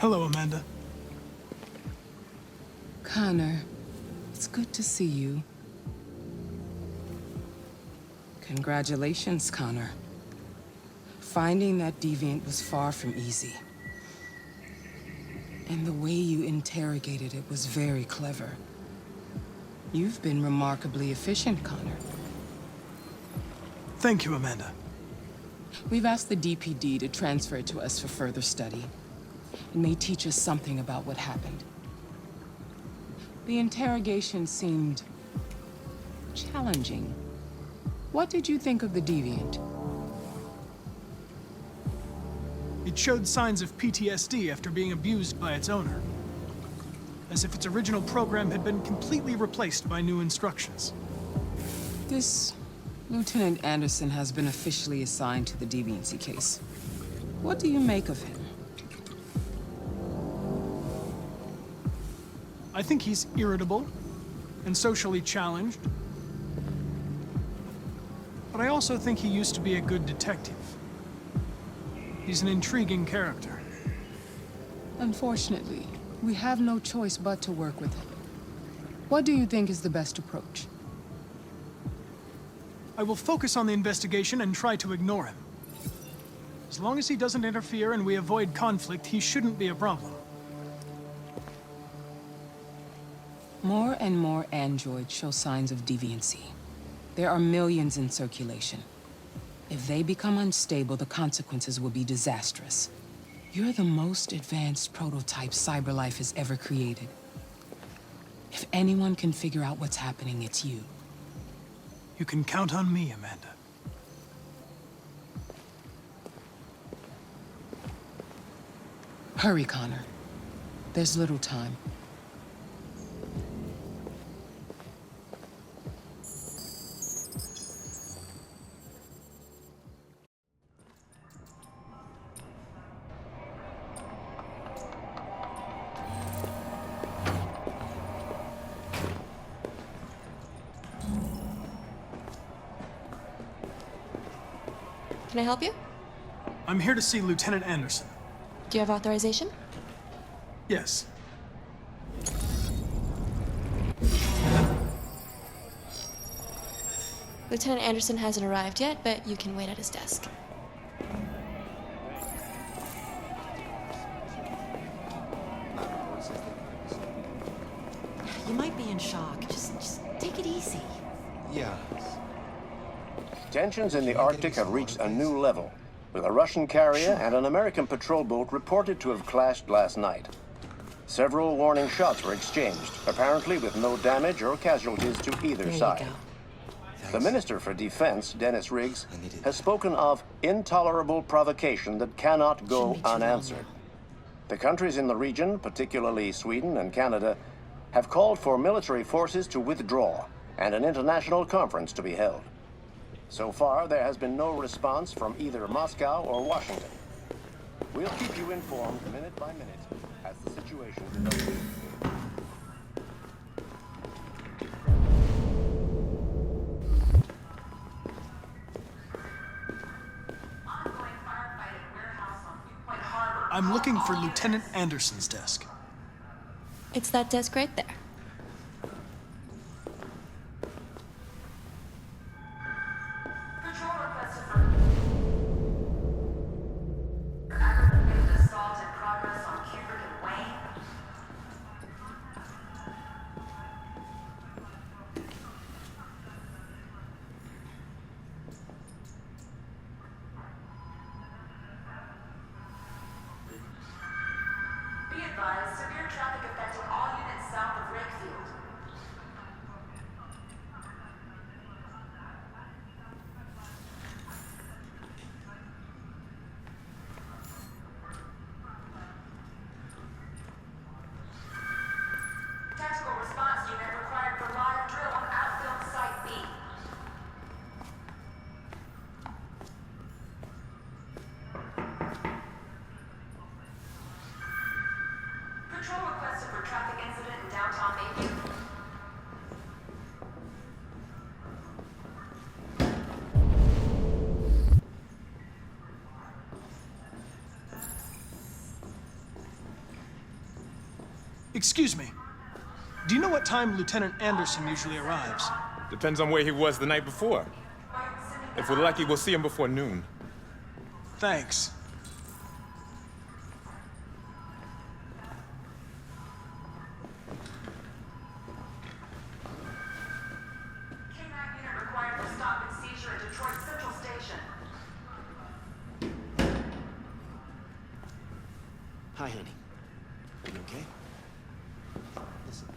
Hello, Amanda. Connor, it's good to see you. Congratulations, Connor. Finding that deviant was far from easy. And the way you interrogated it was very clever. You've been remarkably efficient, Connor. Thank you, Amanda. We've asked the DPD to transfer it to us for further study. It may teach us something about what happened. The interrogation seemed challenging. What did you think of the deviant? It showed signs of PTSD after being abused by its owner. As if its original program had been completely replaced by new instructions. This Lieutenant Anderson has been officially assigned to the deviancy case. What do you make of him? I think he's irritable and socially challenged. But I also think he used to be a good detective. He's an intriguing character. Unfortunately, we have no choice but to work with him. What do you think is the best approach? I will focus on the investigation and try to ignore him. As long as he doesn't interfere and we avoid conflict, he shouldn't be a problem. More and more androids show signs of deviancy. There are millions in circulation. If they become unstable, the consequences will be disastrous. You're the most advanced prototype CyberLife has ever created. If anyone can figure out what's happening, it's you. You can count on me, Amanda. Hurry, Connor. There's little time. Can I help you? I'm here to see Lieutenant Anderson. Do you have authorization? Yes. Lieutenant Anderson hasn't arrived yet, but you can wait at his desk. You might be in shock. Just take it easy. Yeah. Tensions in the Arctic have reached a new level, with a Russian carrier and an American patrol boat reported to have clashed last night. Several warning shots were exchanged, apparently with no damage or casualties to either There you side. go. The Minister for Defense, Dennis Riggs, has spoken of intolerable provocation that cannot go Shouldn't be too long unanswered. now. The countries in the region, particularly Sweden and Canada, have called for military forces to withdraw and an international conference to be held. So far, there has been no response from either Moscow or Washington. We'll keep you informed minute by minute as the situation develops. I'm looking for Lieutenant Anderson's desk. It's that desk right there. Patrol requested for aggravated assault in progress on Kubrick and Wayne. Be advised, severe traffic affecting all units south of Ridge Excuse me. Do you know what time Lieutenant Anderson usually arrives? Depends on where he was the night before. If we're lucky, we'll see him before noon. Thanks. Kidnap unit required for stop and seizure at Detroit Central Station. Hi, honey. Are you okay? Listen.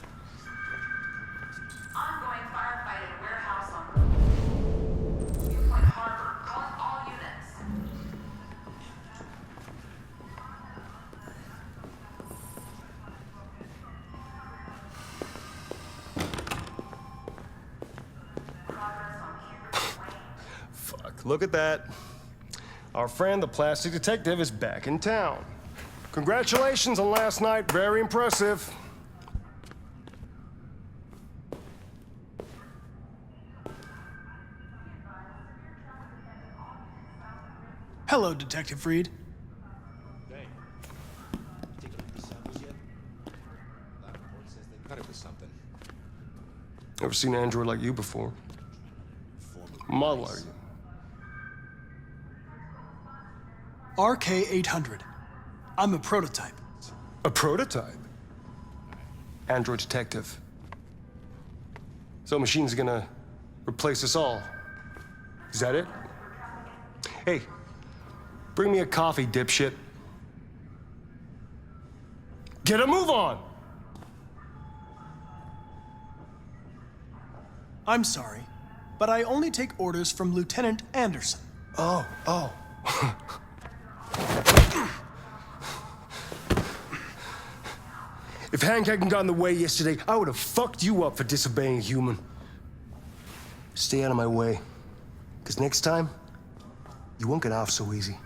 Ongoing firefight at warehouse on Viewpoint Harbor. Calling all units. Progress on Cubic and Wayne. Fuck, look at that. Our friend, the plastic detective, is back in town. Congratulations on last night. Very impressive. Hello, Detective Reed. Hey. Take any samples yet? Lab report says they cut it with something. Never seen an android like you before. Model are you? RK-800. I'm a prototype. A prototype? Android detective. So machine's gonna replace us all. Is that it? Hey, bring me a coffee, dipshit. Get a move on! I'm sorry, but I only take orders from Lieutenant Anderson. Oh. If Hank hadn't gotten in the way yesterday, I would have fucked you up for disobeying a human. Stay out of my way, because next time, you won't get off so easy.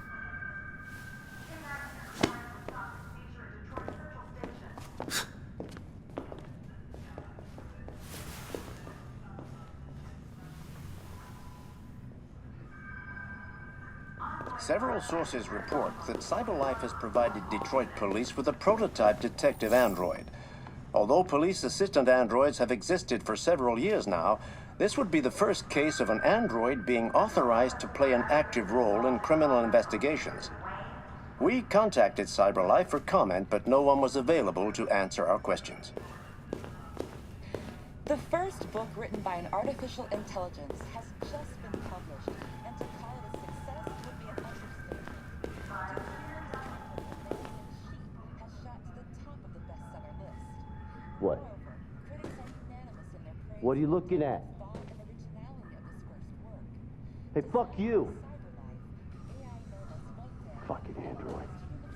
Several sources report that CyberLife has provided Detroit police with a prototype detective android. Although police assistant androids have existed for several years now, this would be the first case of an android being authorized to play an active role in criminal investigations. We contacted CyberLife for comment, but no one was available to answer our questions. The first book written by an artificial intelligence has just been published, and to call it a success would be an understatement. To human development, has shot to the top of the bestseller list. What? Moreover, critics are unanimous in their praise What are you looking of at? the thought and originality of this first work. Hey, fuck you! CyberLife, AI known as Montana, Fucking android.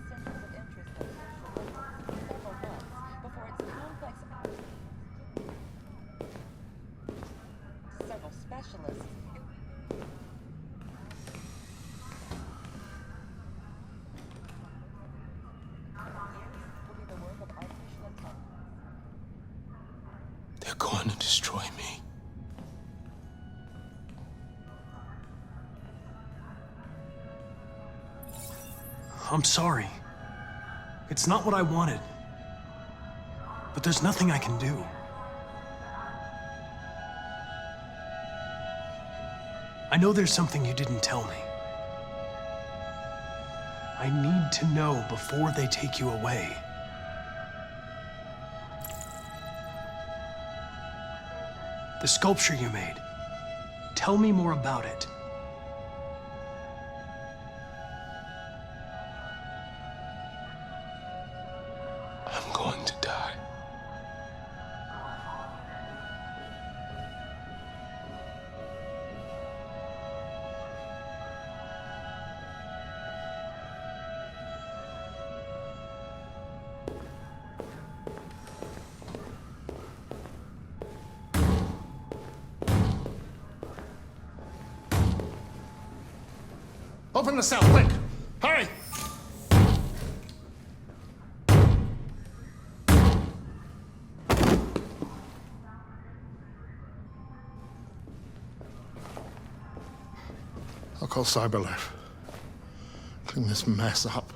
human centers of interest and social workers several months before its complex several specialists. Will be the work of artificial intelligence. They're going to destroy me. I'm sorry. It's not what I wanted. But there's nothing I can do. I know there's something you didn't tell me. I need to know before they take you away. The sculpture you made. Tell me more about it. I'm going to die. Open the cell, quick! Hurry! I'll call CyberLife. Clean this mess up.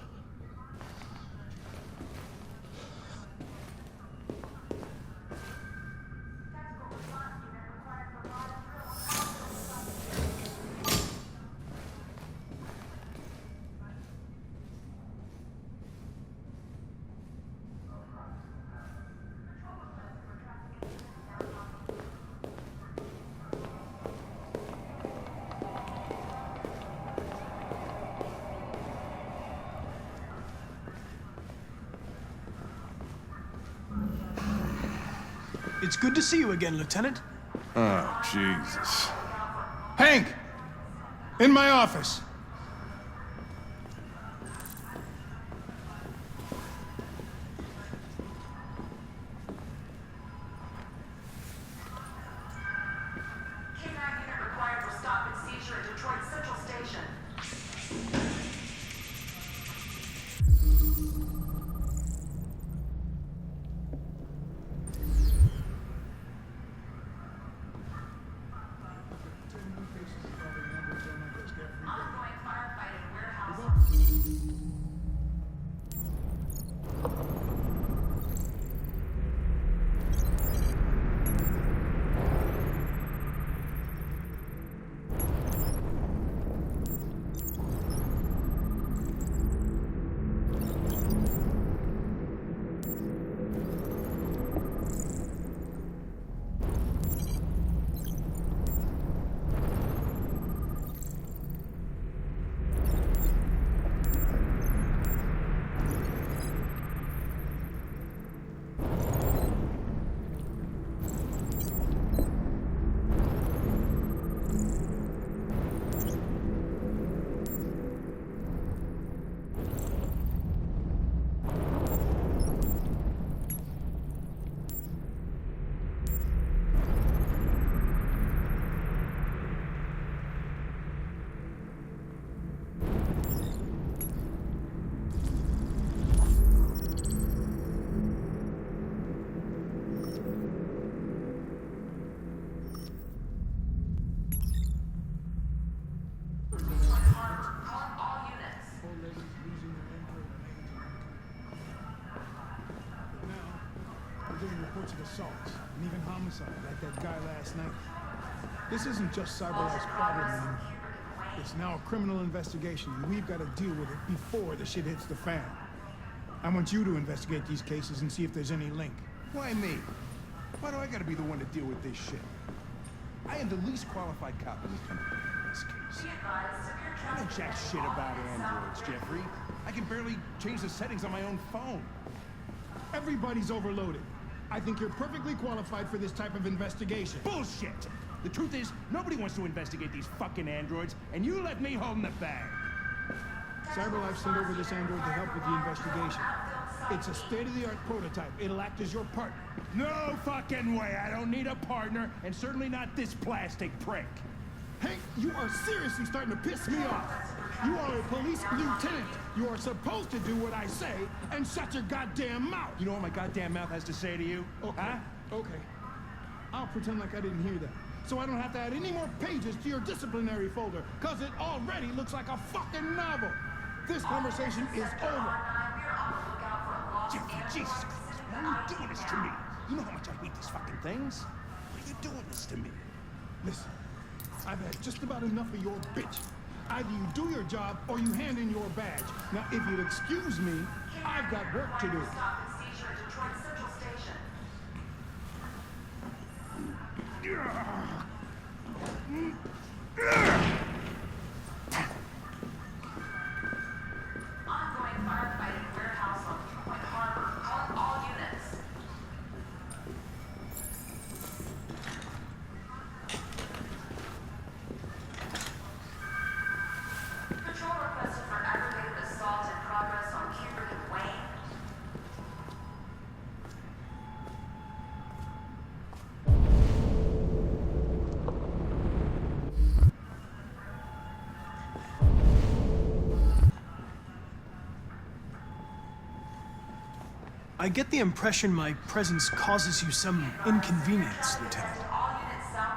It's good to see you again, Lieutenant. Oh, Jesus. Hank! In my office. K9 unit required for stop and seizure at Detroit Central Station. Ongoing firefight at warehouse. Calling all units. Now, we're getting reports of assaults and even homicide, like that guy last night. This isn't just CyberLife's problem anymore. It's now a criminal investigation, and we've got to deal with it before the shit hits the fan. I want you to investigate these cases and see if there's any link. Why me? Why do I gotta be the one to deal with this shit? I am the least qualified cop in the country in this case. Be advised, severe I traffic. don't jack shit about androids, Jeffrey. I can barely change the settings on my own phone. Everybody's overloaded. I think you're perfectly qualified for this type of investigation. Bullshit! The truth is, nobody wants to investigate these fucking androids, and you let me hold in the bag. CyberLife sent over this android to help with the investigation. It's a state-of-the-art prototype. It'll act as your partner. No fucking way! I don't need a partner, and certainly not this plastic prick. Hank, you are seriously starting to piss me off. You are a police lieutenant. You are supposed to do what I say and shut your goddamn mouth. You know what my goddamn mouth has to say to you? Okay. Huh? Okay. I'll pretend like I didn't hear that. So I don't have to add any more pages to your disciplinary folder, because it already looks like a fucking novel. This conversation is over. Jeffrey, Jesus Christ, why are you doing this to me? You know how much I hate these fucking things. Why are you doing this to me? Listen, I've had just about enough of your bitch. Either you do your job or you hand in your badge. Now, if you'll excuse me, I've got work to do. Stop and seizure at Detroit Central Station. Ongoing firefight at warehouse on Point Harbor. Calling all units. Patrol requested for aggravated assault in progress on Kubrick and Wayne. I get the impression my presence causes you some inconvenience, Lieutenant.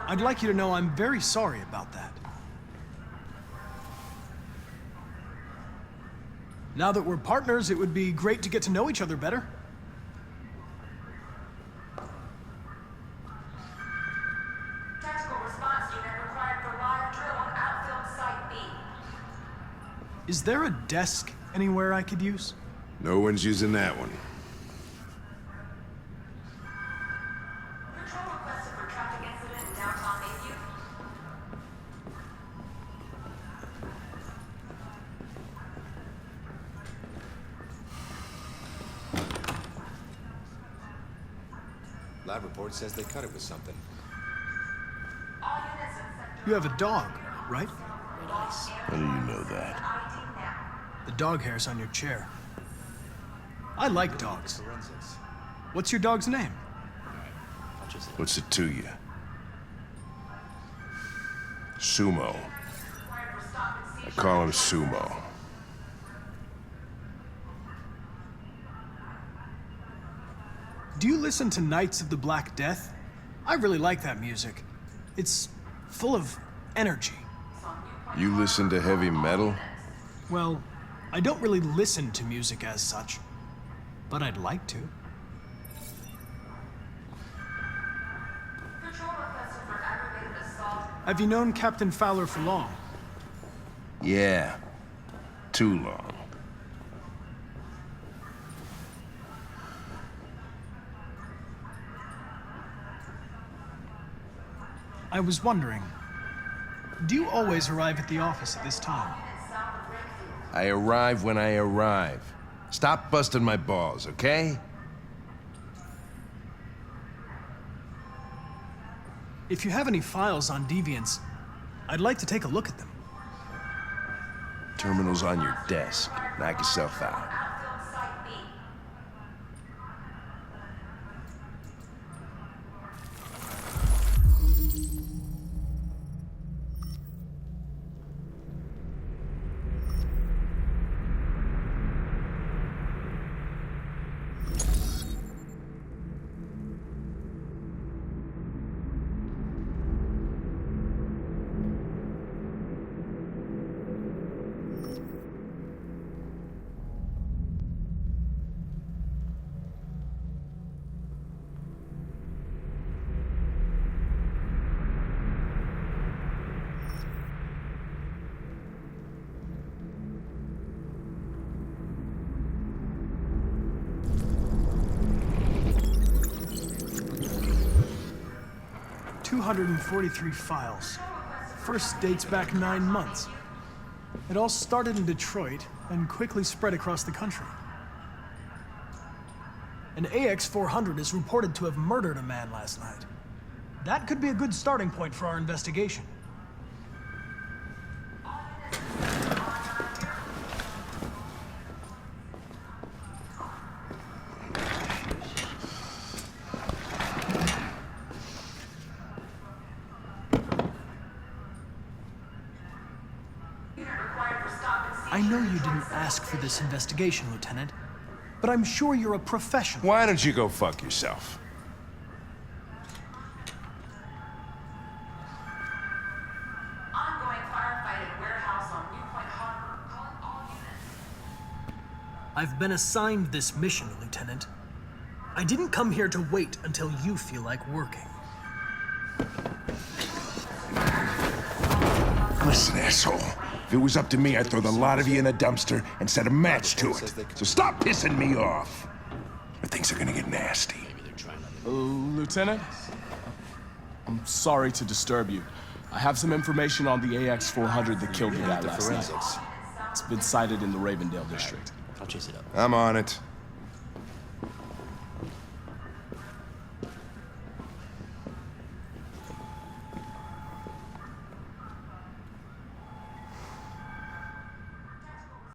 I'd like you to know I'm very sorry about that. Now that we're partners, it would be great to get to know each other better. Tactical response unit required for live drill on outfield site B. Is there a desk anywhere I could use? No one's using that one. Patrol requested for traffic incident in downtown Bayview. Lab report says they cut it with something. You have a dog, right? How do you know that? The dog hair's on your chair. I like dogs. Forensics. What's your dog's name? I'll chase it up. What's it to you? Sumo. I call him Sumo. Do you listen to Knights of the Black Death? I really like that music. It's full of energy. You listen to heavy metal? Well, I don't really listen to music as such, but I'd like to. Have you known Captain Fowler for long? Yeah. Too long. I was wondering, do you always arrive at the office at this time? I arrive when I arrive. Stop busting my balls, okay? If you have any files on deviants, I'd like to take a look at them. Terminal's on your desk. Knock yourself out. 243 files. First dates back 9 months. It all started in Detroit and quickly spread across the country. An AX-400 is reported to have murdered a man last night. That could be a good starting point for our investigation. I know you didn't ask for this investigation, Lieutenant, but I'm sure you're a professional. Why don't you go fuck yourself? Ongoing firefight at warehouse on Newpoint Harbor. Calling all units. I've been assigned this mission, Lieutenant. I didn't come here to wait until you feel like working. Listen, asshole. If it was up to me, I'd throw the lot of you in a dumpster and set a match to it. So stop pissing me off. Or things are gonna get nasty. Lieutenant? I'm sorry to disturb you. I have some information on the AX-400 that killed the guy last night. It's been sighted in the Ravendale district. I'll chase it up. I'm on it.